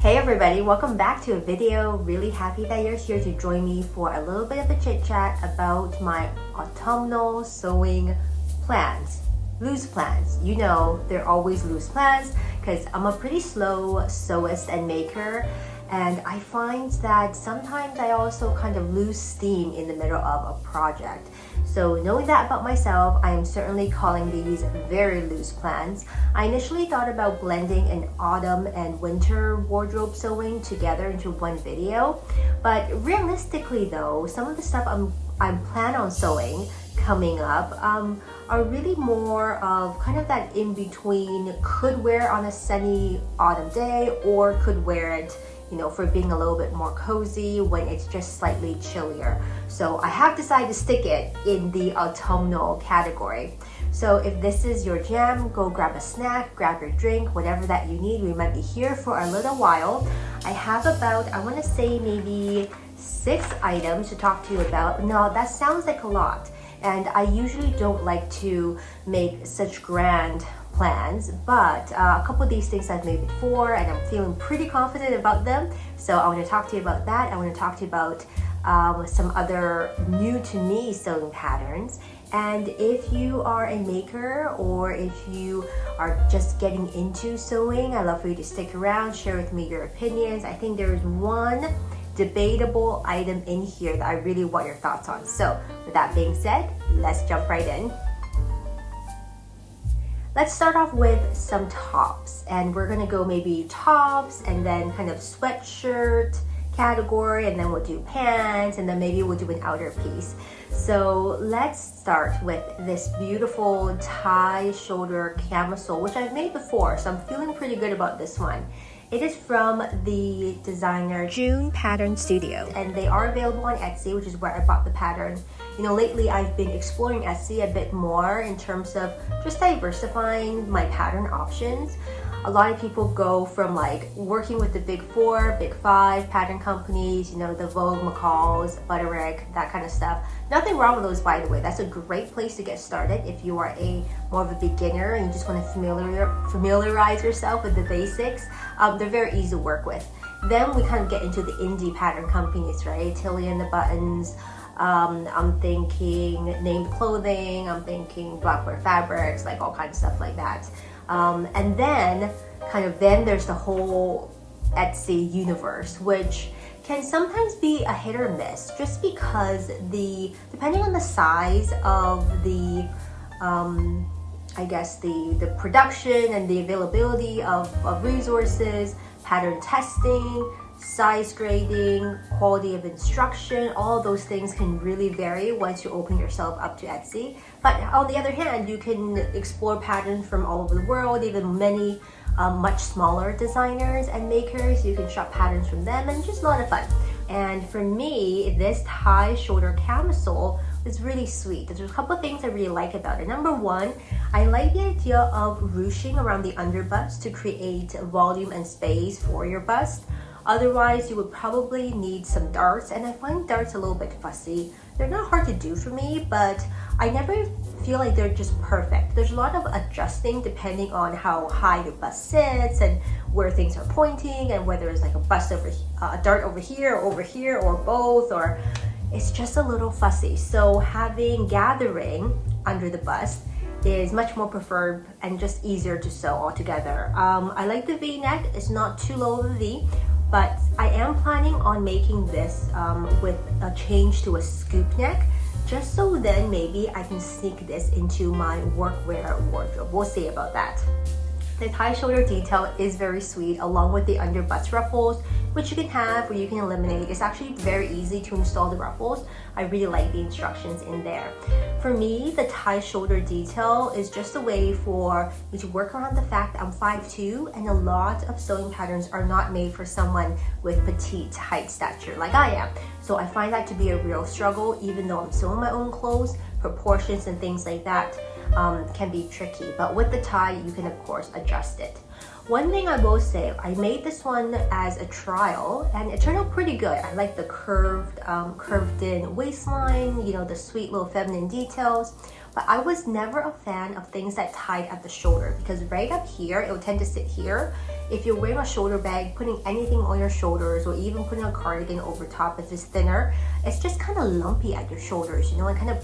Hey everybody, welcome back to a video. Really happy that you're here to join me for a little bit of a chit chat about my autumnal sewing plans. Loose plans. You know, they're always loose plans because I'm a pretty slow sewist and maker, and I find that sometimes I also kind of lose steam in the middle of a project. So knowing that about myself, I am certainly calling these very loose plans. I initially thought about blending an autumn and winter wardrobe sewing together into one video, but realistically though, some of the stuff I'm planning on sewing coming up are really more of kind of that in between, could wear on a sunny autumn day or could wear it, you know, for being a little bit more cozy when it's just slightly chillier. So I have decided to stick it in the autumnal category. So if this is your jam, go grab a snack, grab your drink, whatever that you need. We might be here for a little while. I have about, I want to say maybe 6 items to talk to you about. Now that sounds like a lot, and I usually don't like to make such grand plans, but a couple of these things I've made before and I'm feeling pretty confident about them. So I want to talk to you about that. I want to talk to you about some other new to me sewing patterns. And if you are a maker or if you are just getting into sewing, I'd love for you to stick around, share with me your opinions. I think there is one debatable item in here that I really want your thoughts on. So with that being said, let's jump right in. Let's start off with some tops, and we're gonna go maybe tops and then kind of sweatshirt category, and then we'll do pants, and then maybe we'll do an outer piece. So let's start with this beautiful tie shoulder camisole, which I've made before, so I'm feeling pretty good about this one. It is from the designer June Pattern Studio, and they are available on Etsy, which is where I bought the pattern. You know, lately I've been exploring Etsy a bit more in terms of just diversifying my pattern options. A lot of people go from like working with the big 4, big 5 pattern companies, you know, the Vogue, McCall's, Butterick, that kind of stuff. Nothing wrong with those, by the way. That's a great place to get started if you are more of a beginner and you just want to familiarize yourself with the basics. They're very easy to work with. Then we kind of get into the indie pattern companies, right? Tilly and the Buttons. I'm thinking Named Clothing. I'm thinking Blackbird Fabrics, like all kinds of stuff like that. And then there's the whole Etsy universe, which can sometimes be a hit or miss, just because depending on the size of the I guess the production and the availability of resources, pattern testing, size grading, quality of instruction, all those things can really vary once you open yourself up to Etsy. But on the other hand, you can explore patterns from all over the world, even many much smaller designers and makers. You can shop patterns from them, and just a lot of fun. And for me, this tie shoulder camisole is really sweet. There's a couple of things I really like about it. Number one, I like the idea of ruching around the underbust to create volume and space for your bust. Otherwise, you would probably need some darts, and I find darts a little bit fussy. They're not hard to do for me, but I never feel like they're just perfect. There's a lot of adjusting depending on how high your bust sits and where things are pointing, and whether it's like a dart over here, or both, or it's just a little fussy. So having gathering under the bust is much more preferred and just easier to sew altogether. I like the V-neck. It's not too low of a V, but I am planning on making this with a change to a scoop neck, just so then maybe I can sneak this into my workwear wardrobe. We'll see about that. The tie shoulder detail is very sweet, along with the underbust ruffles, which you can have or you can eliminate. It's actually very easy to install the ruffles. I really like the instructions in there. For me, the tie shoulder detail is just a way for me to work around the fact that I'm 5'2", and a lot of sewing patterns are not made for someone with petite height stature like I am. So I find that to be a real struggle, even though I'm sewing my own clothes. Proportions and things like that can be tricky, but with the tie you can of course adjust it. One thing I will say, I made this one as a trial and it turned out pretty good. I like the curved in waistline, you know, the sweet little feminine details. but I was never a fan of things that tied at the shoulder, because right up here, it would tend to sit here. If you're wearing a shoulder bag, putting anything on your shoulders, or even putting a cardigan over top if it's thinner, it's just kind of lumpy at your shoulders, you know, it kind of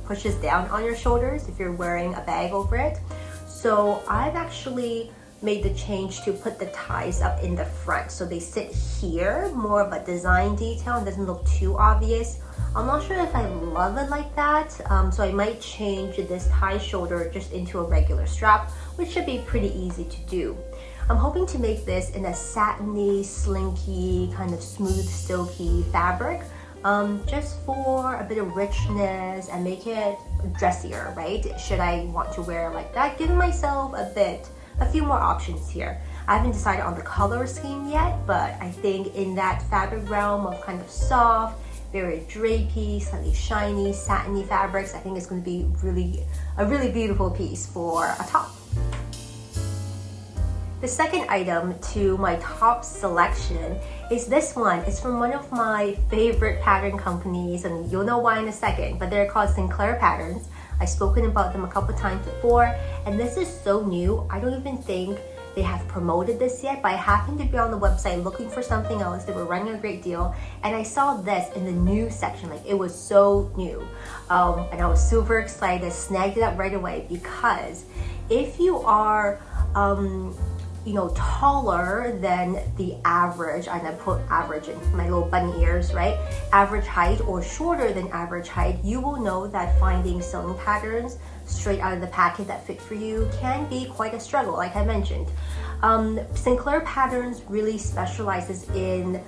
pushes down on your shoulders if you're wearing a bag over it. So I've actually made the change to put the ties up in the front, so they sit here, more of a design detail, and doesn't look too obvious. I'm not sure if I love it like that, so I might change this tie shoulder just into a regular strap, which should be pretty easy to do. I'm hoping to make this in a satiny, slinky, kind of smooth, silky fabric, just for a bit of richness and make it dressier, right? Should I want to wear it like that, giving myself a few more options here. I haven't decided on the color scheme yet, but I think in that fabric realm of kind of soft, very drapey, slightly shiny, satiny fabrics, I think it's going to be a really beautiful piece for a top. The second item to my top selection is this one. It's from one of my favorite pattern companies, and you'll know why in a second, but they're called Sinclair patterns. I've spoken about them a couple times before, and this is so new. I don't even think they have promoted this yet, but I happened to be on the website looking for something else. They were running a great deal, and I saw this in the new section. Like, it was so new, and I was super excited, snagged it up right away, because if you are you know, taller than the average, and I put average in my little bunny ears, right? Average height, or shorter than average height, you will know that finding sewing patterns straight out of the packet that fit for you can be quite a struggle, like I mentioned. Sinclair Patterns really specializes in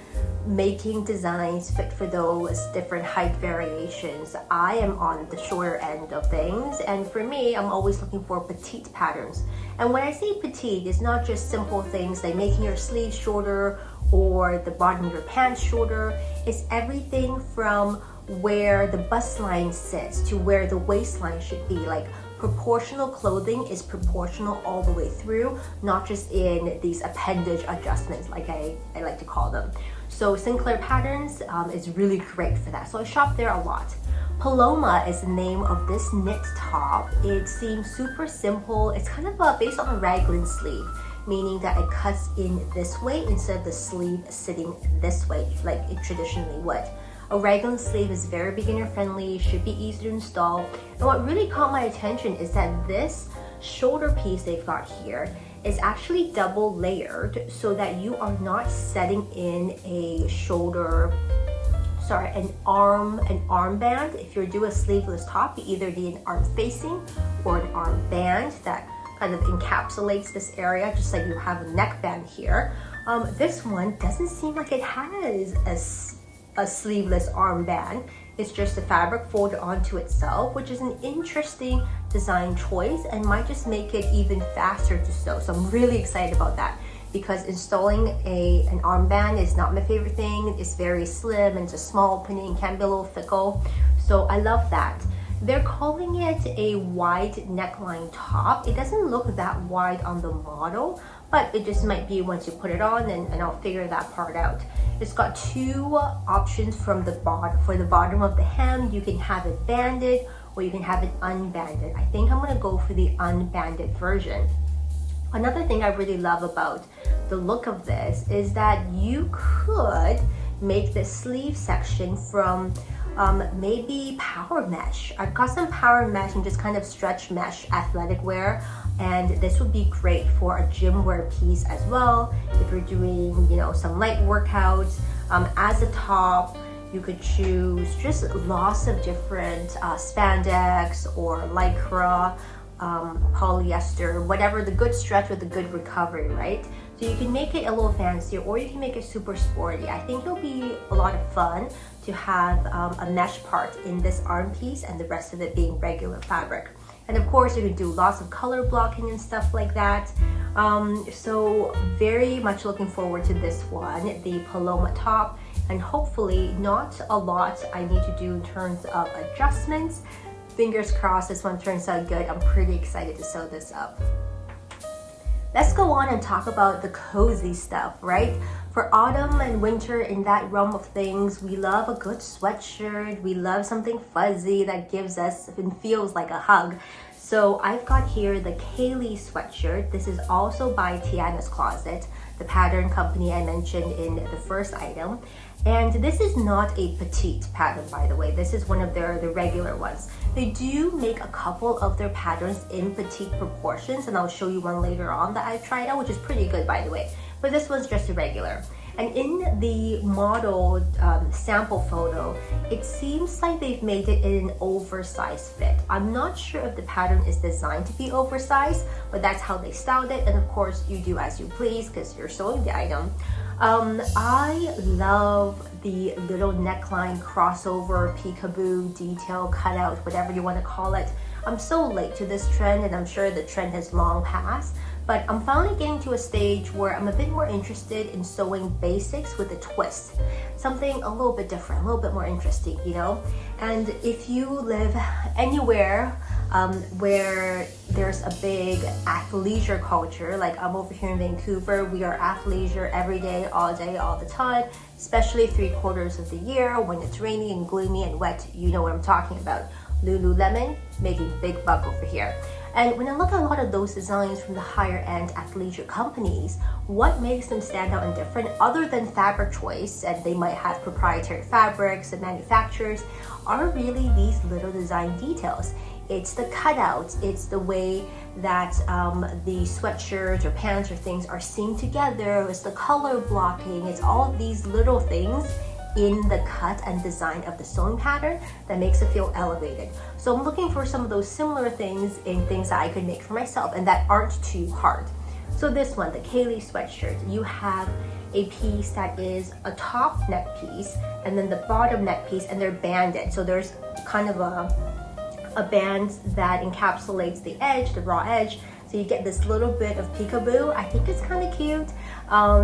making designs fit for those different height variations. I am on the shorter end of things, and for me, I'm always looking for petite patterns. And when I say petite, it's not just simple things like making your sleeves shorter or the bottom of your pants shorter. It's everything from where the bust line sits to where the waistline should be. Like, proportional clothing is proportional all the way through, not just in these appendage adjustments, like I like to call them. So Sinclair Patterns is really great for that. So I shop there a lot. Paloma is the name of this knit top. It seems super simple. It's kind of based on a raglan sleeve, meaning that it cuts in this way instead of the sleeve sitting this way like it traditionally would. A raglan sleeve is very beginner friendly, should be easy to install. And what really caught my attention is that this shoulder piece they've got here is actually double layered, so that you are not setting in an armband. If you're doing a sleeveless top, you either need an arm facing or an arm band that kind of encapsulates this area, just like you have a neckband here. This one doesn't seem like it has a sleeveless armband. It's just the fabric folded onto itself, which is an interesting design choice and might just make it even faster to sew. So I'm really excited about that, because installing an armband is not my favorite thing. It's very slim and it's a small opening, can be a little fickle. So I love that. They're calling it a wide neckline top. It doesn't look that wide on the model, but it just might be once you put it on, and I'll figure that part out. It's got two options from the for the bottom of the hem. You can have it banded or you can have it unbanded. I think I'm gonna go for the unbanded version. Another thing I really love about the look of this is that you could make the sleeve section from maybe power mesh. I've got some power mesh and just kind of stretch mesh athletic wear, and this would be great for a gym wear piece as well. If you're doing, you know, some light workouts, as a top, you could choose just lots of different spandex or lycra, polyester, whatever, the good stretch with the good recovery, right? So you can make it a little fancier, or you can make it super sporty. I think it'll be a lot of fun to have a mesh part in this arm piece and the rest of it being regular fabric. And of course, you can do lots of color blocking and stuff like that. So very much looking forward to this one, the Paloma top, and hopefully not a lot I need to do in terms of adjustments. Fingers crossed this one turns out good. I'm pretty excited to sew this up. let's go on and talk about the cozy stuff, right? For autumn and winter, in that realm of things, we love a good sweatshirt. We love something fuzzy that gives us and feels like a hug. So I've got here the KAYLEE sweatshirt. This is also by Tiana's Closet, the pattern company I mentioned in the first item. And this is not a petite pattern, by the way. This is one of the regular ones. They do make a couple of their patterns in petite proportions, and I'll show you one later on that I've tried out, which is pretty good, by the way. But this one's just a regular. And in the model sample photo, it seems like they've made it in an oversized fit. I'm not sure if the pattern is designed to be oversized, but that's how they styled it. And of course, you do as you please because you're sewing the item. I love the little neckline crossover, peekaboo, detail, cutout, whatever you want to call it. I'm so late to this trend, and I'm sure the trend has long passed. But I'm finally getting to a stage where I'm a bit more interested in sewing basics with a twist. Something a little bit different, a little bit more interesting, you know? And if you live anywhere where there's a big athleisure culture, like I'm over here in Vancouver, we are athleisure every day, all the time, especially 3/4 of the year when it's rainy and gloomy and wet. You know what I'm talking about. Lululemon making big buck over here. And when I look at a lot of those designs from the higher end athleisure companies, what makes them stand out and different other than fabric choice, and they might have proprietary fabrics and manufacturers, are really these little design details. It's the cutouts, it's the way that the sweatshirts or pants or things are sewn together, it's the color blocking, it's all of these little things in the cut and design of the sewing pattern that makes it feel elevated. So I'm looking for some of those similar things in things that I could make for myself and that aren't too hard. So this one, the KAYLEE sweatshirt, you have a piece that is a top neck piece and then the bottom neck piece, and they're banded. So there's kind of a band that encapsulates the edge, the raw edge. So you get this little bit of peekaboo. I think it's kind of cute.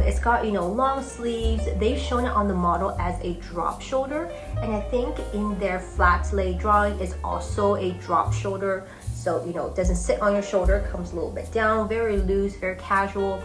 It's got, you know, long sleeves. They've shown it on the model as a drop shoulder. And I think in their flat lay drawing is also a drop shoulder. So, you know, it doesn't sit on your shoulder, comes a little bit down, very loose, very casual.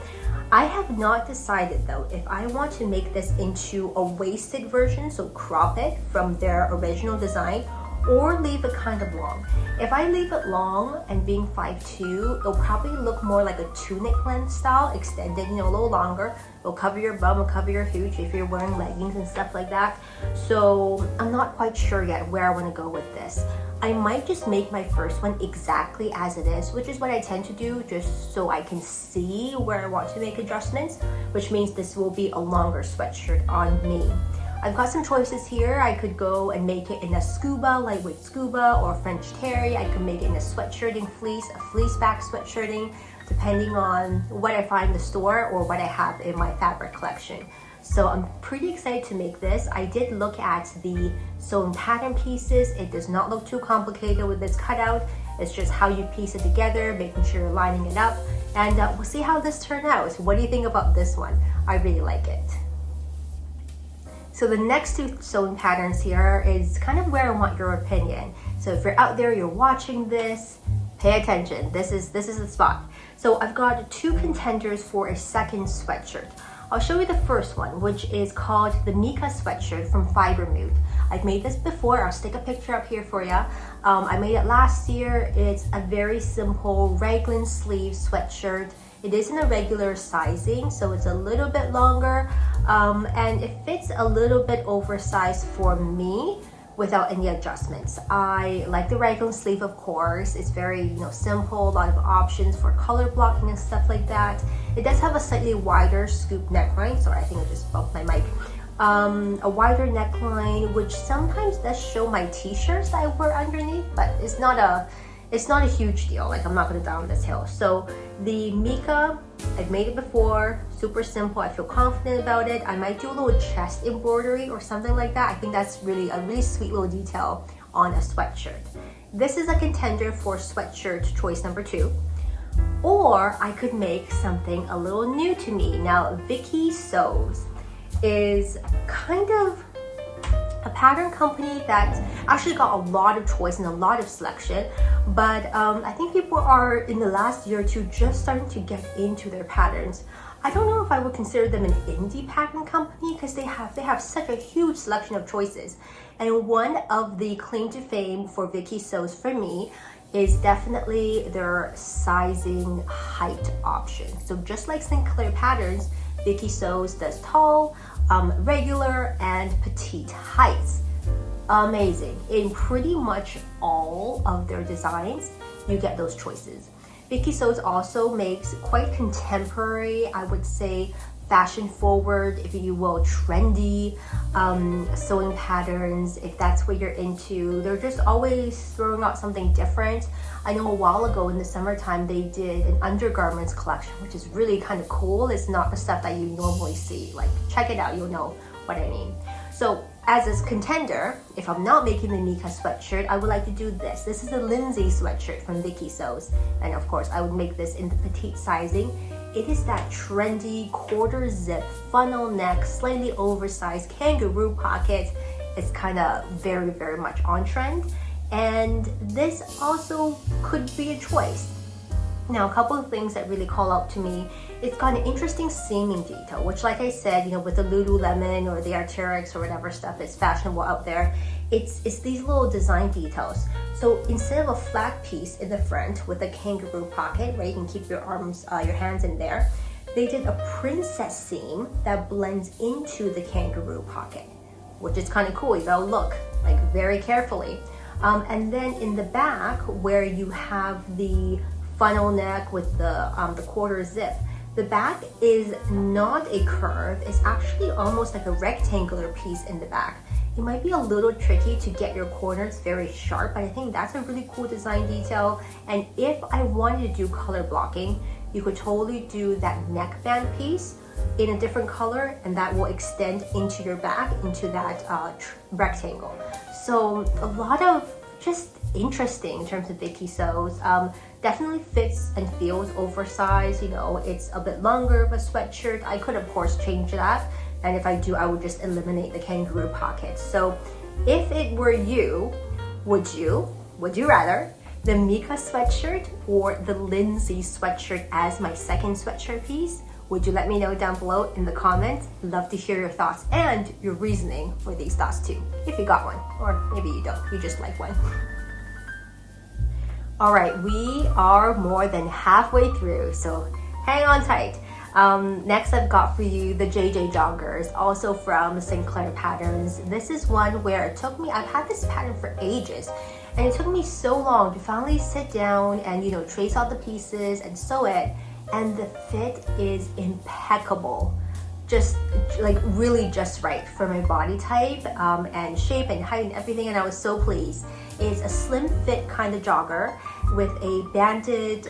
I have not decided though if I want to make this into a waisted version, so crop it from their original design, or leave it kind of long. If I leave it long and being 5'2", it'll probably look more like a tunic length style, extended, you know, a little longer. It'll cover your bum, it'll cover your hooch if you're wearing leggings and stuff like that. So I'm not quite sure yet where I want to go with this. I might just make my first one exactly as it is, which is what I tend to do, just so I can see where I want to make adjustments, which means this will be a longer sweatshirt on me. I've got some choices here. I could go and make it in a scuba, lightweight scuba, or French terry. I could make it in a sweatshirting fleece, a fleece back sweatshirting, depending on what I find in the store or what I have in my fabric collection. So I'm pretty excited to make this. I did look at the sewn pattern pieces. It does not look too complicated with this cutout. It's just how you piece it together, making sure you're lining it up. And we'll see how this turns out. What do you think about this one? I really like it. So the next two sewing patterns here is kind of where I want your opinion. So if you're out there, you're watching this, pay attention. This is the spot. So I've got two contenders for a second sweatshirt. I'll show you the first one, which is called the MIKA sweatshirt from Fibre. I've made this before. I'll stick a picture up here for you. I made it last year. It's a very simple raglan sleeve sweatshirt. It is in a regular sizing, so it's a little bit longer, and it fits a little bit oversized for me without any adjustments. I like the raglan sleeve, of course. It's very, you know, simple, a lot of options for color blocking and stuff like that. It does have a slightly wider scoop neckline. Sorry, I think I just bumped my mic. A wider neckline, which sometimes does show my t-shirts that I wear underneath, but it's not a huge deal. Like, I'm not gonna die on this hill. So the MIKA, I've made it before, super simple. I feel confident about it. I might do a little chest embroidery or something like that. I think that's really a really sweet little detail on a sweatshirt. This is a contender for sweatshirt choice number 2. Or I could make something a little new to me. Now, Viki Sews is kind of a pattern company that actually got a lot of choice and a lot of selection, but I think people are in the last year or two just starting to get into their patterns. I don't know if I would consider them an indie pattern company because they have such a huge selection of choices. And one of the claim to fame for Viki sews for me is definitely their sizing height option. So just like Sinclair patterns, Viki sews does tall, regular, and petite heights. Amazing. In pretty much all of their designs, you get those choices. Viki sews also makes quite contemporary, I would say, fashion forward, if you will, trendy sewing patterns, if that's what you're into. They're just always throwing out something different. I know a while ago in the summertime they did an undergarments collection, which is really kind of cool. It's not the stuff that you normally see. Like, check it out, you'll know what I mean. So as a contender, if I'm not making the MIKA sweatshirt, I would like to do this. This is a LINDSEY sweatshirt from Viki Sews, and of course I would make this in the petite sizing. It is that trendy quarter zip funnel neck, slightly oversized kangaroo pocket. It's kind of very, very much on trend, and this also could be a choice. Now, a couple of things that really call out to me, it's got an interesting seaming detail, which, like I said, you know, with the Lululemon or the Arc'teryx or whatever stuff is fashionable out there, it's these little design details. So instead of a flat piece in the front with a kangaroo pocket where you can keep your arms, your hands in there, they did a princess seam that blends into the kangaroo pocket, which is kind of cool. You gotta look like very carefully. And then in the back, where you have the funnel neck with the quarter zip, the back is not a curve. It's actually almost like a rectangular piece in the back. It might be a little tricky to get your corners very sharp, but I think that's a really cool design detail. And if I wanted to do color blocking, you could totally do that neckband piece in a different color, and that will extend into your back, into that rectangle. So a lot of just interesting in terms of Viki sews. Definitely fits and feels oversized. You know, it's a bit longer of a sweatshirt. I could of course change that, and if I do, I would just eliminate the kangaroo pockets. So if it were you, would you rather the MIKA sweatshirt or the LINDSEY sweatshirt as my second sweatshirt piece? Would you let me know down below in the comments? Love to hear your thoughts and your reasoning for these thoughts too, if you got one, or maybe you don't, you just like one. All right, we are more than halfway through, so hang on tight. Next I've got for you the joggers, also from Sinclair Patterns. This is one where it took me, I've had this pattern for ages, and it took me so long to finally sit down and, you know, trace out the pieces and sew it, and the fit is impeccable. Just like really just right for my body type and shape and height and everything, and I was so pleased. It's a slim fit kind of jogger with a banded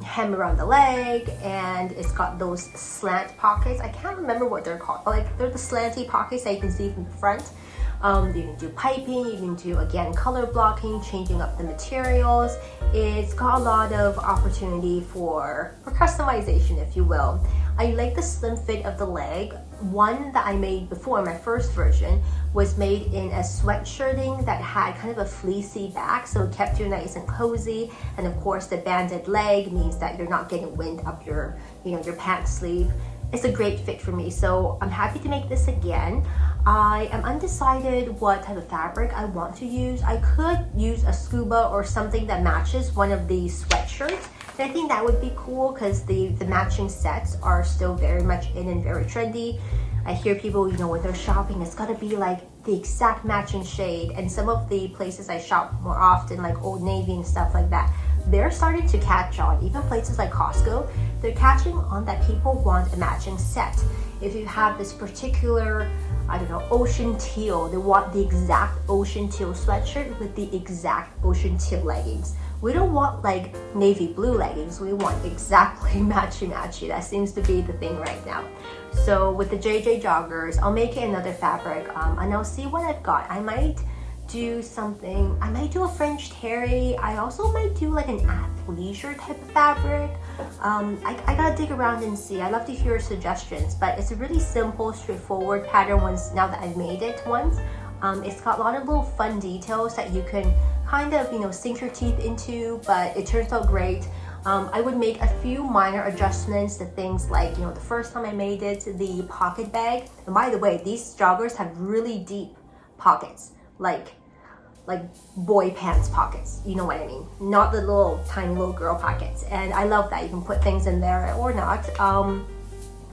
hem around the leg, and it's got those slant pockets. I can't remember what they're called, but like they're the slanty pockets that you can see from the front. You can do piping, you can do, again, color blocking, changing up the materials. It's got a lot of opportunity for customization, if you will. I like the slim fit of the leg. One that I made before, my first version, was made in a sweatshirting that had kind of a fleecy back, so it kept you nice and cozy. And of course, the banded leg means that you're not getting wind up your, you know, your pant sleeve. It's a great fit for me, so I'm happy to make this again. I am undecided what type of fabric I want to use. I could use a scuba or something that matches one of these sweatshirts. And I think that would be cool because the matching sets are still very much in and very trendy. I hear people, you know, when they're shopping, it's gotta be like the exact matching shade. And some of the places I shop more often, like Old Navy and stuff like that, they're starting to catch on. Even places like Costco, they're catching on that people want a matching set. If you have this particular, I don't know, ocean teal, they want the exact ocean teal sweatshirt with the exact ocean teal leggings. We don't want like navy blue leggings, we want exactly matchy. That seems to be the thing right now. So with the joggers, I'll make it another fabric and I'll see what I've got. I might do something. I might do a French terry. I also might do like an athleisure type of fabric. I gotta dig around and see. I'd love to hear suggestions, but it's a really simple, straightforward pattern once, now that I've made it once. It's got a lot of little fun details that you can kind of, you know, sink your teeth into, but it turns out great. I would make a few minor adjustments to things like, you know, the first time I made it, the pocket bag. And by the way, these joggers have really deep pockets, like boy pants pockets, you know what I mean? Not the little tiny little girl pockets. And I love that you can put things in there or not.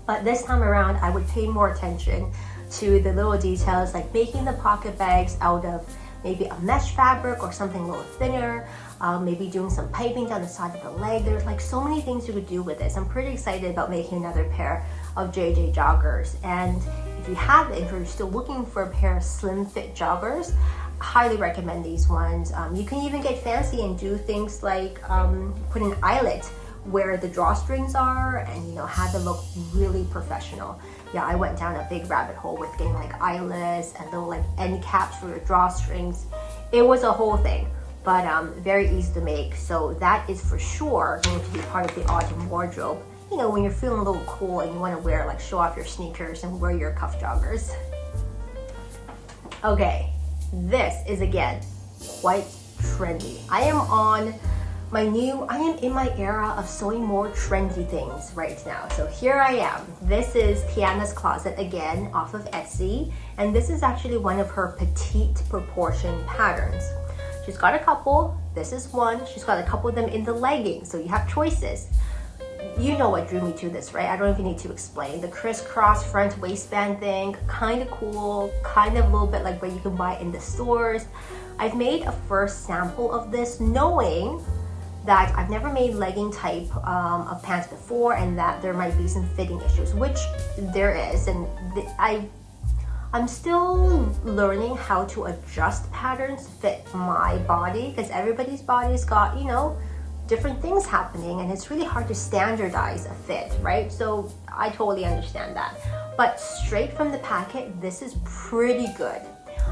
But this time around, I would pay more attention to the little details, like making the pocket bags out of maybe a mesh fabric or something a little thinner, maybe doing some piping down the side of the leg. There's like so many things you could do with this. I'm pretty excited about making another pair of JJ joggers. And if you haven't, if you're still looking for a pair of slim fit joggers, highly recommend these ones. You can even get fancy and do things like put an eyelet where the drawstrings are, and you know, have them look really professional. Yeah, I went down a big rabbit hole with getting like eyelets and little like end caps for your drawstrings. It was a whole thing, but very easy to make. So that is for sure going to be part of the autumn wardrobe. You know, when you're feeling a little cool and you want to wear, like, show off your sneakers and wear your cuff joggers. Okay, this is again quite trendy. I am in my era of sewing more trendy things right now. So here I am. This is Tiana's closet again off of Etsy. And this is actually one of her petite proportion patterns. She's got a couple. This is one. She's got a couple of them in the leggings. So you have choices. You know what drew me to this, right? I don't even need to explain. The crisscross front waistband thing, kind of cool, kind of a little bit like what you can buy in the stores. I've made a first sample of this knowing that I've never made legging type of pants before, and that there might be some fitting issues, which there is. And I'm still learning how to adjust patterns to fit my body, because everybody's body's got, you know, different things happening, and it's really hard to standardize a fit, right? So I totally understand that. But straight from the packet, this is pretty good.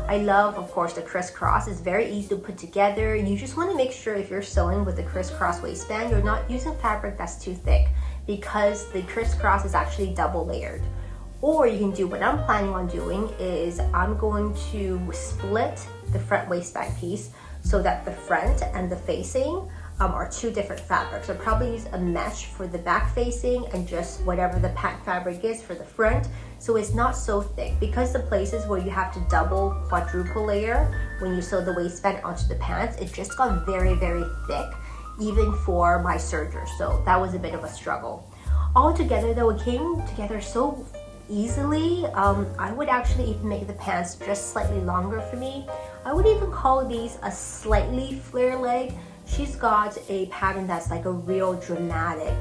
I love, of course, the crisscross. It's very easy to put together. You just want to make sure if you're sewing with a crisscross waistband, you're not using fabric that's too thick, because the crisscross is actually double layered. Or you can do what I'm planning on doing is I'm going to split the front waistband piece so that the front and the facing are two different fabrics. I'll probably use a mesh for the back facing and just whatever the pant fabric is for the front, so it's not so thick, because the places where you have to double, quadruple layer when you sew the waistband onto the pants, it just got very, very thick, even for my serger. So that was a bit of a struggle. All together though, it came together so easily. I would actually even make the pants just slightly longer for me. I would even call these a slightly flare leg. She's got a pattern that's like a real dramatic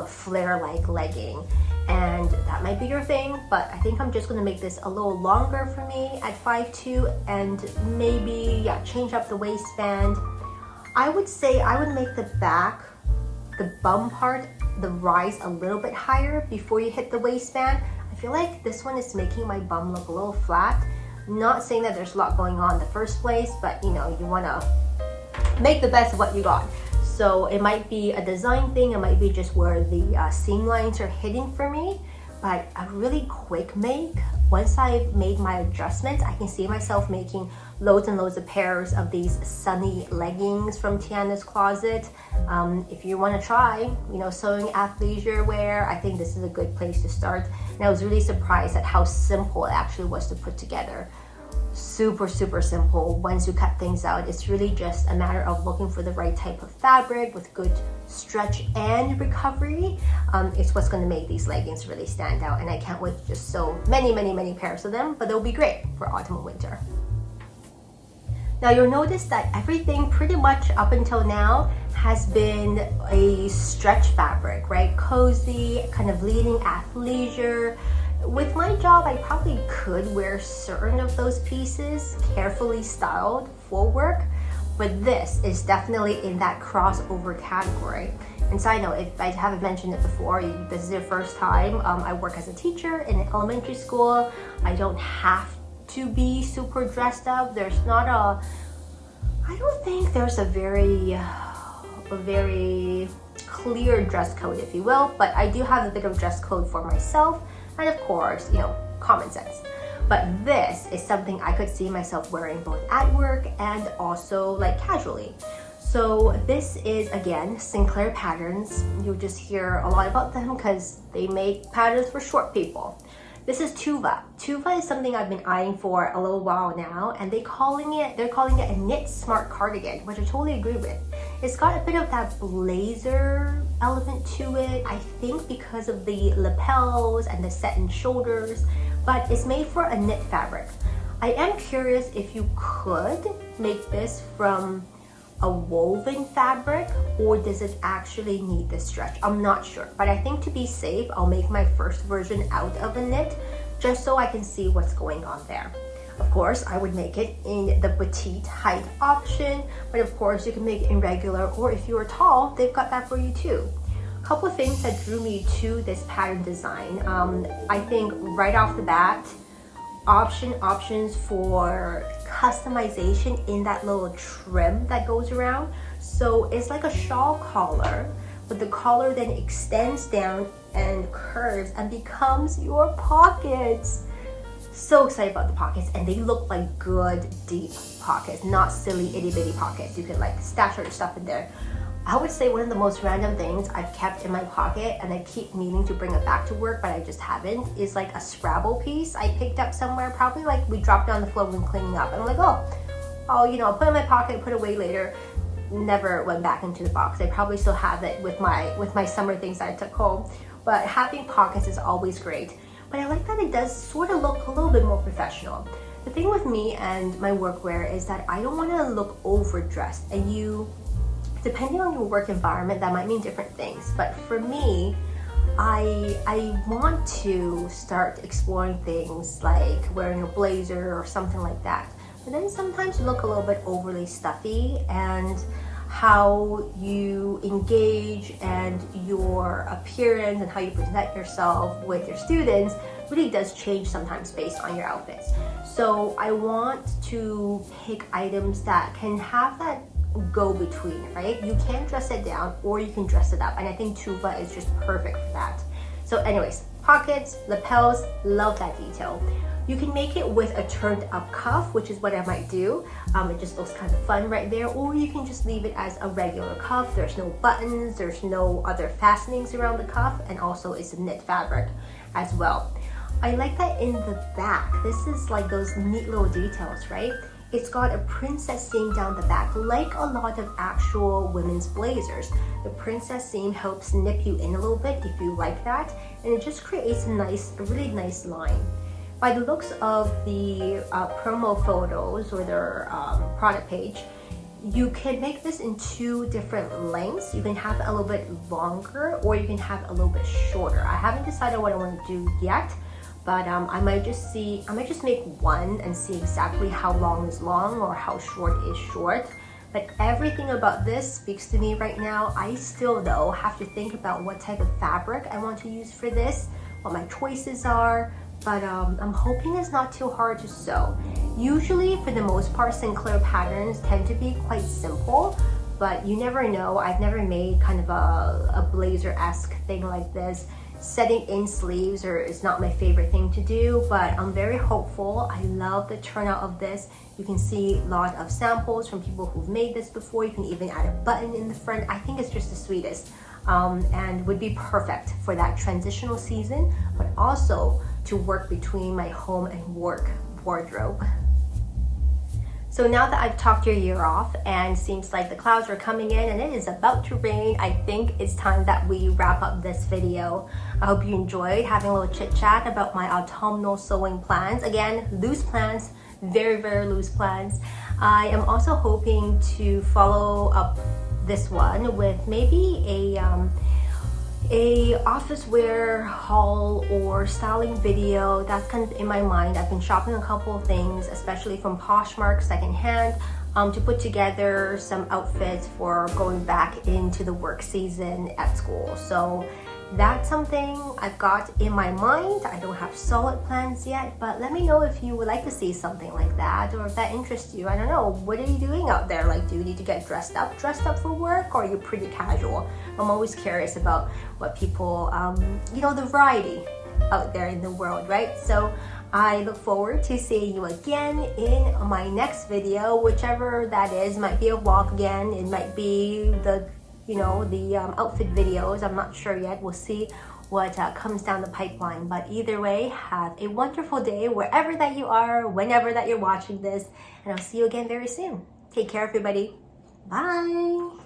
flare-like legging, and that might be your thing, but I think I'm just gonna make this a little longer for me at 5'2", and maybe, yeah, change up the waistband. I would say I would make the back, the bum part, the rise a little bit higher before you hit the waistband. I feel like this one is making my bum look a little flat. Not saying that there's a lot going on in the first place, but you know, you wanna make the best of what you got. So it might be a design thing, it might be just where the seam lines are hitting for me, but a really quick make. Once I've made my adjustments, I can see myself making loads and loads of pairs of these SUNNI leggings from Tiana's closet. If you want to try, you know, sewing athleisure wear, I think this is a good place to start. And I was really surprised at how simple it actually was to put together. Super, super simple. Once you cut things out, it's really just a matter of looking for the right type of fabric with good stretch and recovery. It's what's going to make these leggings really stand out, and I can't wait to just sew many, many, many pairs of them, but they'll be great for autumn and winter. Now you'll notice that everything pretty much up until now has been a stretch fabric, right? Cozy, kind of leaning athleisure. With my job, I probably could wear certain of those pieces carefully styled for work, but this is definitely in that crossover category. And side note, if I haven't mentioned it before, this is your first time, I work as a teacher in an elementary school. I don't have to be super dressed up. There's not a, I don't think there's a very clear dress code, if you will, but I do have a bit of dress code for myself, and of course, you know, common sense. But this is something I could see myself wearing both at work and also like casually. So this is, again, Sinclair patterns. You'll just hear a lot about them because they make patterns for short people. This is Tuva. Tuva is something I've been eyeing for a little while now, and they're calling it a knit smart cardigan, which I totally agree with. It's got a bit of that blazer element to it, I think because of the lapels and the satin shoulders, but it's made for a knit fabric. I am curious if you could make this from a woven fabric, or does it actually need the stretch? I'm not sure, but I think to be safe, I'll make my first version out of a knit just so I can see what's going on there. Of course, I would make it in the petite height option, but of course you can make it in regular, or if you're tall, they've got that for you too. A couple of things that drew me to this pattern design. I think right off the bat, options for customization in that little trim that goes around. So it's like a shawl collar, but the collar then extends down and curves and becomes your pockets. So excited about the pockets, and they look like good deep pockets, not silly itty bitty pockets. You can like stash your stuff in there. I would say one of the most random things I've kept in my pocket, and I keep meaning to bring it back to work, but I just haven't, is like a Scrabble piece I picked up somewhere, probably like we dropped it on the floor when cleaning up. And I'm like, oh, you know, I'll put it in my pocket, put it away later. Never went back into the box. I probably still have it with my summer things that I took home. But having pockets is always great. But I like that it does sort of look a little bit more professional. The thing with me and my workwear is that I don't want to look overdressed, and depending on your work environment, that might mean different things. But for me, I want to start exploring things like wearing a blazer or something like that. But then sometimes you look a little bit overly stuffy, and how you engage and your appearance and how you present yourself with your students really does change sometimes based on your outfits. So I want to pick items that can have that go between, right? You can dress it down or you can dress it up, and I think Tuva is just perfect for that. So anyways, pockets, lapels, love that detail. You can make it with a turned up cuff, which is what I might do. It just looks kind of fun right there, or you can just leave it as a regular cuff. There's no buttons, there's no other fastenings around the cuff, and also it's a knit fabric as well. I like that in the back. This is like those neat little details, right? It's got a princess seam down the back, like a lot of actual women's blazers. The princess seam helps nip you in a little bit if you like that, and it just creates a really nice line. By the looks of the promo photos or their product page, you can make this in two different lengths. You can have it a little bit longer, or you can have it a little bit shorter. I haven't decided what I want to do yet, but I might just make one and see exactly how long is long or how short is short. But everything about this speaks to me right now. I still though have to think about what type of fabric I want to use for this, what my choices are, but I'm hoping it's not too hard to sew. Usually, for the most part, Sinclair patterns tend to be quite simple, but you never know. I've never made kind of a blazer-esque thing like this. Setting in sleeves is not my favorite thing to do, but I'm very hopeful. I love the turnout of this. You can see a lot of samples from people who've made this before. You can even add a button in the front. I think it's just the sweetest, and would be perfect for that transitional season, but also to work between my home and work wardrobe. So now that I've talked your ear off and seems like the clouds are coming in and it is about to rain, I think it's time that we wrap up this video. I hope you enjoyed having a little chit chat about my autumnal sewing plans. Again, loose plans, very, very loose plans. I am also hoping to follow up this one with maybe a office wear haul or styling video. That's kind of in my mind. I've been shopping a couple of things, especially from Poshmark secondhand, to put together some outfits for going back into the work season at school. So that's something I've got in my mind. I don't have solid plans yet, but let me know if you would like to see something like that, or if that interests you. I don't know, what are you doing out there? Like, do you need to get dressed up for work, or are you pretty casual? I'm always curious about what people, you know, the variety out there in the world, right? So I look forward to seeing you again in my next video, whichever that is. It might be a vlog again, it might be the, you know, the outfit videos. I'm not sure yet. We'll see what comes down the pipeline. But either way, have a wonderful day wherever that you are, whenever that you're watching this, and I'll see you again very soon. Take care, everybody. Bye.